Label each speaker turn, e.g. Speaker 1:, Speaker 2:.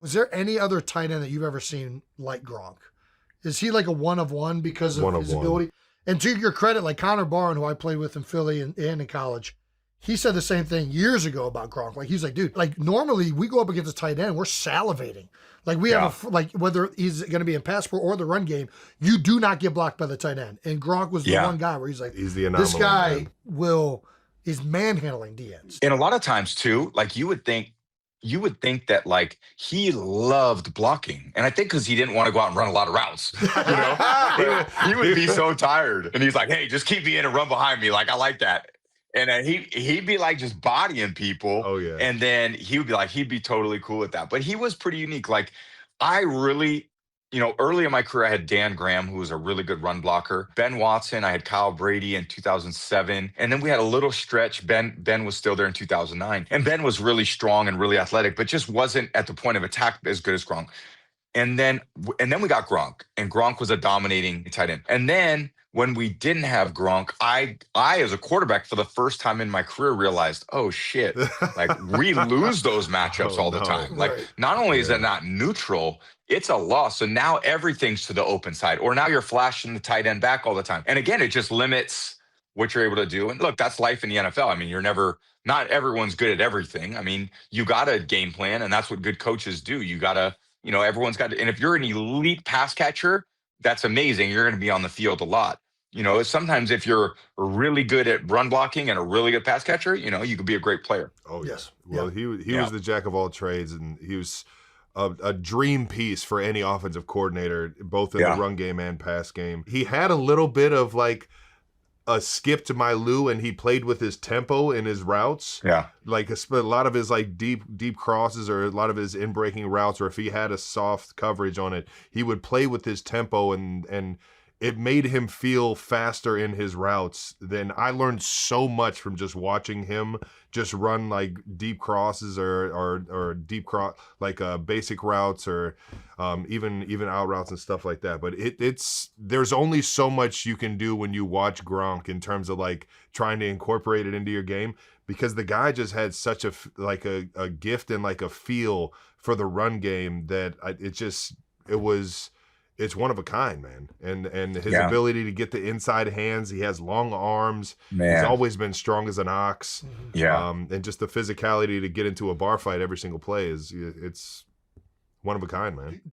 Speaker 1: Was there any other tight end that you've ever seen like Gronk? Is he like a one of one because of his ability? And to your credit, like Connor Barn, who I played with in Philly and in college, he said the same thing years ago about Gronk. Like, he's like, dude, like normally we go up against a tight end, we're salivating. Like we have like whether he's going to be in pass pro or the run game, you do not get blocked by the tight end. And Gronk was the one guy where he's like,
Speaker 2: he's the anomaly,
Speaker 1: this guy is manhandling DNs.
Speaker 3: And a lot of times too, like you would think that like he loved blocking. And I think because he didn't want to go out and run a lot of routes. You know? he would be so tired. And he's like, hey, just keep me in and run behind me. Like, I like that. And he'd be like just bodying people.
Speaker 2: Oh, yeah.
Speaker 3: And then he'd be totally cool with that. But he was pretty unique. Like, I really, early in my career, I had Dan Graham, who was a really good run blocker. Ben Watson, I had Kyle Brady in 2007. And then we had a little stretch. Ben was still there in 2009. And Ben was really strong and really athletic, but just wasn't at the point of attack as good as Gronk. And then we got Gronk, and Gronk was a dominating tight end. And then when we didn't have Gronk, I as a quarterback for the first time in my career realized, oh shit, like we lose those matchups all the time. Like not only is it not neutral, it's a loss. So now everything's to the open side, or now you're flashing the tight end back all the time. And again, it just limits what you're able to do. And look, that's life in the NFL. I mean, not everyone's good at everything. I mean, you got to game plan, and that's what good coaches do. You got to, everyone's got to, and if you're an elite pass catcher, that's amazing. You're going to be on the field a lot. Sometimes if you're really good at run blocking and a really good pass catcher, you could be a great player.
Speaker 2: Oh, yes. Well, he was the jack of all trades, and he was a dream piece for any offensive coordinator, both in the run game and pass game. He had a little bit of like a skip to my Lou, and he played with his tempo in his routes.
Speaker 3: Yeah.
Speaker 2: Like a lot of his like deep crosses, or a lot of his in-breaking routes, or if he had a soft coverage on it, he would play with his tempo, and it made him feel faster in his routes. Then I learned so much from just watching him just run like deep crosses or deep cross, like basic routes, or even out routes and stuff like that. But there's only so much you can do when you watch Gronk in terms of like trying to incorporate it into your game, because the guy just had such a gift and like a feel for the run game that it's one of a kind, man. And his ability to get the inside hands, he has long arms. Man. He's always been strong as an ox.
Speaker 3: Yeah.
Speaker 2: And just the physicality to get into a bar fight every single play it's one of a kind, man.